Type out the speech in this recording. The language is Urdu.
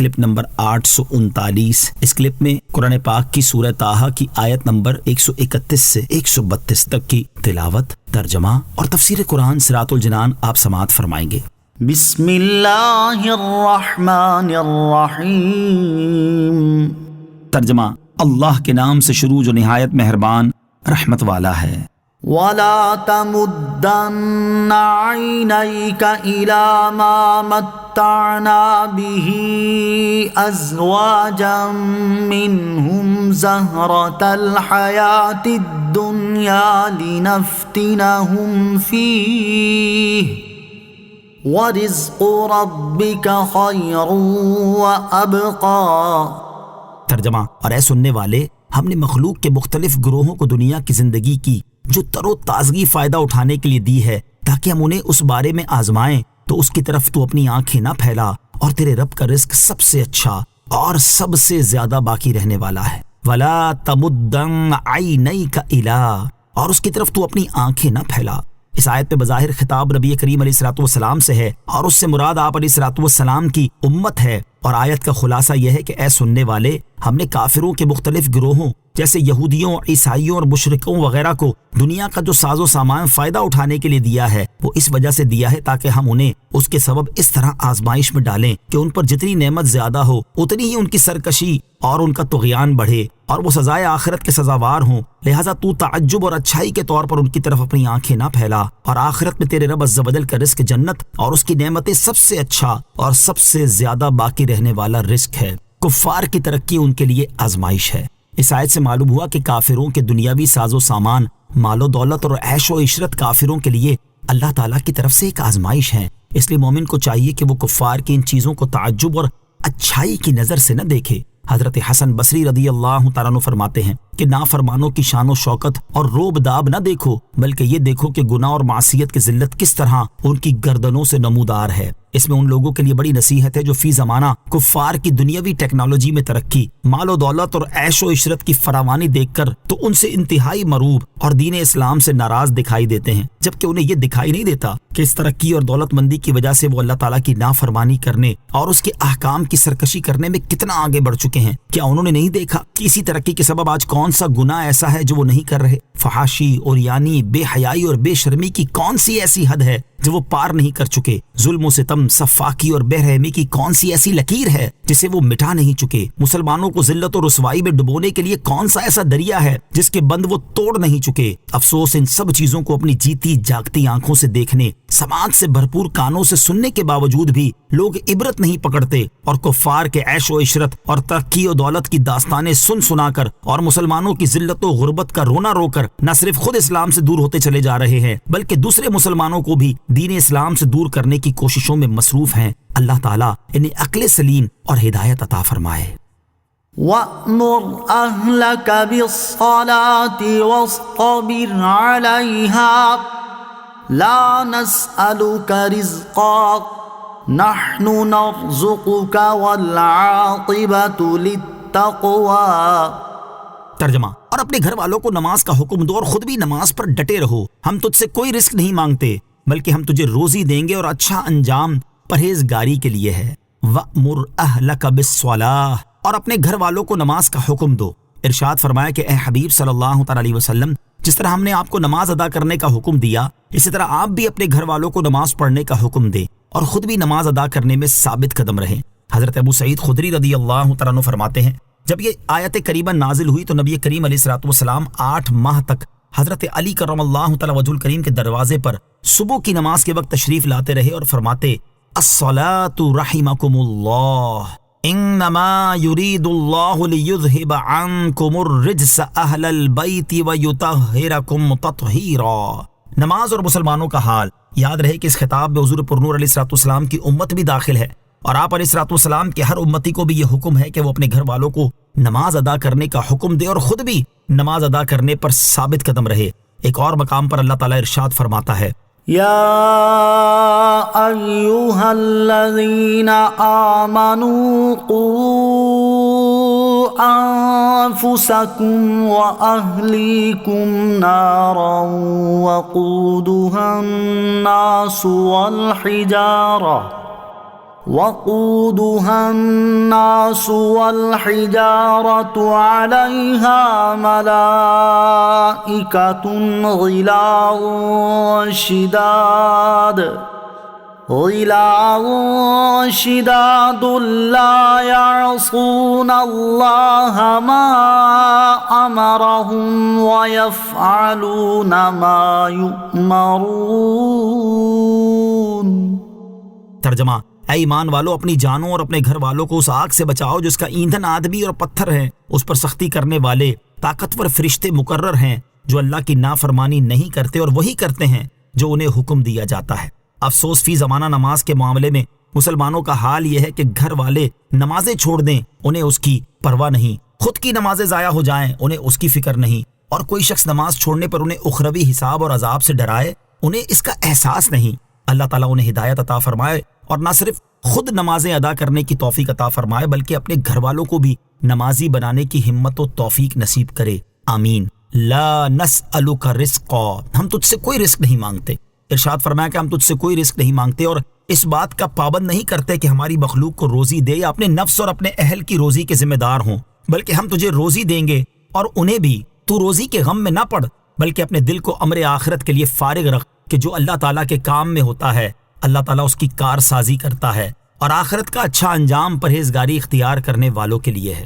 Clip number 839۔ اس کلپ میں قرآن پاک کی سورہ طٰہٰ کی آیت نمبر 131 سے 132 تک کی تلاوت، ترجمہ اور تفسیر قرآن صراط الجنان آپ سماعت فرمائیں گے۔ بسم اللہ الرحمن الرحیم۔ ترجمہ: اللہ کے نام سے شروع جو نہایت مہربان رحمت والا ہے۔ وَلَا تَمُدَّنَّ عَيْنَيْكَ إِلَىٰ مَا مَتَّعْنَا بِهِ أَزْوَاجًا مِّنْهُمْ زَهْرَةَ الْحَيَاةِ الدُّنْيَا لِنَفْتِنَهُمْ فِيهِ وَرِزْقُ رَبِّكَ خَيْرٌ وَأَبْقَىٰ۔ ترجمہ: اور اے سننے والے، ہم نے مخلوق کے مختلف گروہوں کو دنیا کی زندگی کی جو تر و تازگی فائدہ اٹھانے کے لیے دی ہے تاکہ ہم انہیں اس بارے میں آزمائیں، تو اس کی طرف تو اپنی آنکھیں نہ پھیلا، اور تیرے رب کا رزق سب سے اچھا اور سب سے زیادہ باقی رہنے والا ہے۔ وَلَا تَمُدَّنَّ عَيْنَيْكَ إِلَىٰ، اور اس کی طرف تو اپنی آنکھیں نہ پھیلا۔ اس آیت پہ بظاہر خطاب نبی کریم علیہ الصلوۃ والسلام سے ہے، اور اس سے مراد آپ علیہ الصلوۃ والسلام کی امت ہے، اور آیت کا خلاصہ یہ ہے کہ اے سننے والے، ہم نے کافروں کے مختلف گروہوں جیسے یہودیوں، عیسائیوں اور مشرکوں وغیرہ کو دنیا کا جو ساز و سامان فائدہ اٹھانے کے لیے دیا ہے وہ اس وجہ سے دیا ہے تاکہ ہم انہیں اس کے سبب اس طرح آزمائش میں ڈالیں کہ ان پر جتنی نعمت زیادہ ہو اتنی ہی ان کی سرکشی اور ان کا طغیان بڑھے، اور وہ سزائے آخرت کے سزاوار ہوں۔ لہٰذا تو تعجب اور اچھائی کے طور پر ان کی طرف اپنی آنکھیں نہ پھیلا، اور آخرت میں تیرے رب عز و جل کا رزق جنت اور اس کی نعمتیں سب سے اچھا اور سب سے زیادہ باقی رہنے والا رزق ہے۔ کفار کی ترقی ان کے لیے آزمائش ہے۔ اس آیت سے معلوم ہوا کہ کافروں کے دنیاوی ساز و سامان، مال و دولت اور عیش و عشرت کافروں کے لیے اللہ تعالیٰ کی طرف سے ایک آزمائش ہے، اس لیے مومن کو چاہیے کہ وہ کفار کی ان چیزوں کو تعجب اور اچھائی کی نظر سے نہ دیکھے۔ حضرت حسن بصری رضی اللہ تعالیٰ عنہ فرماتے ہیں کہ نافرمانوں کی شان و شوکت اور روب داب نہ دیکھو، بلکہ یہ دیکھو کہ گناہ اور معصیت کی ذلت کس طرح ان کی گردنوں سے نمودار ہے۔ اس میں ان لوگوں کے لیے بڑی نصیحت ہے جو فی زمانہ کفار کی دنیاوی ٹیکنالوجی میں ترقی، مال و دولت اور عیش و عشرت کی فراوانی دیکھ کر تو ان سے انتہائی مروب اور دین اسلام سے ناراض دکھائی دیتے ہیں، جبکہ انہیں یہ دکھائی نہیں دیتا کہ اس ترقی اور دولت مندی کی وجہ سے وہ اللہ تعالیٰ کی نافرمانی کرنے اور اس کے احکام کی سرکشی کرنے میں کتنا آگے بڑھ چکے ہیں۔ کیا انہوں نے نہیں دیکھا کہ اسی ترقی کے سبب آج کون سا گناہ ایسا ہے جو وہ نہیں کر رہے؟ فحاشی، عریانی، بے حیائی اور بے شرمی کی کون سی ایسی حد ہے جو وہ پار نہیں کر چکے؟ ظلم و ستم، سفاکی اور بے رحمی کی کون سی ایسی لکیر ہے جسے وہ مٹا نہیں چکے؟ مسلمانوں کو ذلت و رسوائی میں ڈبونے کے لیے کون سا ایسا دریا ہے جس کے بند وہ توڑ نہیں چکے؟ افسوس ان سب چیزوں کو اپنی جیتی جاگتی آنکھوں سے دیکھنے، سماعت سے بھرپور کانوں سے سننے کے باوجود بھی لوگ عبرت نہیں پکڑتے، اور کفار کے عیش و عشرت اور ترقی و دولت کی داستانیں سن سنا کر اور مسلمانوں کی ذلت و غربت کا رونا رو کر نہ صرف خود اسلام سے دور ہوتے چلے جا رہے ہیں بلکہ دوسرے مسلمانوں کو بھی دین اسلام سے دور کرنے کی کوششوں میں مصروف ہیں۔ اللہ تعالیٰ انہیں عقل سلیم اور ہدایت عطا فرمائے۔ وَأْمُرْ أَهْلَكَ بِالصَّلَاةِ وَاصْطَبِرْ عَلَيْهَا لَا نَسْأَلُكَ رِزْقًا نَحْنُ نَرْزُقُكَ وَالْعَاقِبَةُ لِلتَّقْوَى۔ ترجمہ: اور اپنے گھر والوں کو نماز کا حکم دو اور خود بھی نماز پر ڈٹے رہو، ہم تجھ سے کوئی رزق نہیں مانگتے بلکہ ہم تجھے روزی دیں گے، اور اچھا انجام پرہیزگاری کے لیے ہے۔ وَأْمُرْ أَهْلَكَ بِالصَّلَاةِ، اور اپنے گھر والوں کو نماز کا حکم دو۔ ارشاد فرمایا کہ اے حبیب صلی اللہ تعالی علیہ وسلم، جس طرح ہم نے آپ کو نماز ادا کرنے کا حکم دیا، اسی طرح آپ بھی اپنے گھر والوں کو نماز پڑھنے کا حکم دیں اور خود بھی نماز ادا کرنے میں ثابت قدم رہیں۔ حضرت ابو سعید خدری رضی اللہ تعالیٰ عنہ فرماتے ہیں جب یہ آیت کریمہ نازل ہوئی تو نبی کریم علیہ الصلوۃ والسلام 8 ماہ تک حضرت علی کرم اللہ تعالی وجہ الکریم کے دروازے پر صبح کی نماز کے وقت تشریف لاتے رہے اور فرماتے الصلاۃ رحمکم اللہ انما یرید اللہ لیذہب عنکم الرجس اہل البیت ویطہرکم تطہیرا۔ نماز اور مسلمانوں کا حال، یاد رہے کہ اس خطاب میں حضور پرنور علیہ الصلوۃ والسلام کی امت بھی داخل ہے، اور آپ علیہ الصلوۃ والسلام کے ہر امتی کو بھی یہ حکم ہے کہ وہ اپنے گھر والوں کو نماز ادا کرنے کا حکم دے اور خود بھی نماز ادا کرنے پر ثابت قدم رہے۔ ایک اور مقام پر اللہ تعالیٰ ارشاد فرماتا ہے یا ایھا الذین آمنوا قوا انفسکم واہلیکم نارا وقودها الناس والحجارہ وقودها الناس والحجارة عليها ملائكة غلاظ شداد لا يعصون الله ما أمرهم ويفعلون ما يؤمرون۔ ترجمہ: اے ایمان والو، اپنی جانوں اور اپنے گھر والوں کو اس آگ سے بچاؤ جس کا ایندھن آدمی اور پتھر ہے۔ اس پر سختی کرنے والے طاقتور فرشتے مقرر ہیں جو اللہ کی نافرمانی نہیں کرتے اور وہی کرتے ہیں جو انہیں حکم دیا جاتا ہے۔ افسوس فی زمانہ نماز کے معاملے میں مسلمانوں کا حال یہ ہے کہ گھر والے نمازیں چھوڑ دیں، انہیں اس کی پرواہ نہیں، خود کی نمازیں ضائع ہو جائیں، انہیں اس کی فکر نہیں، اور کوئی شخص نماز چھوڑنے پر انہیں اخروی حساب اور عذاب سے ڈرائے، انہیں اس کا احساس نہیں۔ اللہ تعالیٰ انہیں ہدایت عطا فرمائے اور نہ صرف خود نمازیں ادا کرنے کی توفیق عطا فرمائے بلکہ اپنے گھر والوں کو بھی نمازی بنانے کی ہمت و توفیق نصیب کرے، آمین۔ لا نسألک رزقا، ہم تجھ سے کوئی رزق نہیں مانگتے۔ ارشاد فرمایا کہ ہم تجھ سے کوئی رزق نہیں مانگتے اور اس بات کا پابند نہیں کرتے کہ ہماری مخلوق کو روزی دے یا اپنے نفس اور اپنے اہل کی روزی کے ذمہ دار ہوں، بلکہ ہم تجھے روزی دیں گے اور انہیں بھی۔ تو روزی کے غم میں نہ پڑ بلکہ اپنے دل کو امر آخرت کے لیے فارغ رکھ کہ جو اللہ تعالیٰ کے کام میں ہوتا ہے اللہ تعالیٰ اس کی کار سازی کرتا ہے، اور آخرت کا اچھا انجام پرہیزگاری اختیار کرنے والوں کے لیے ہے۔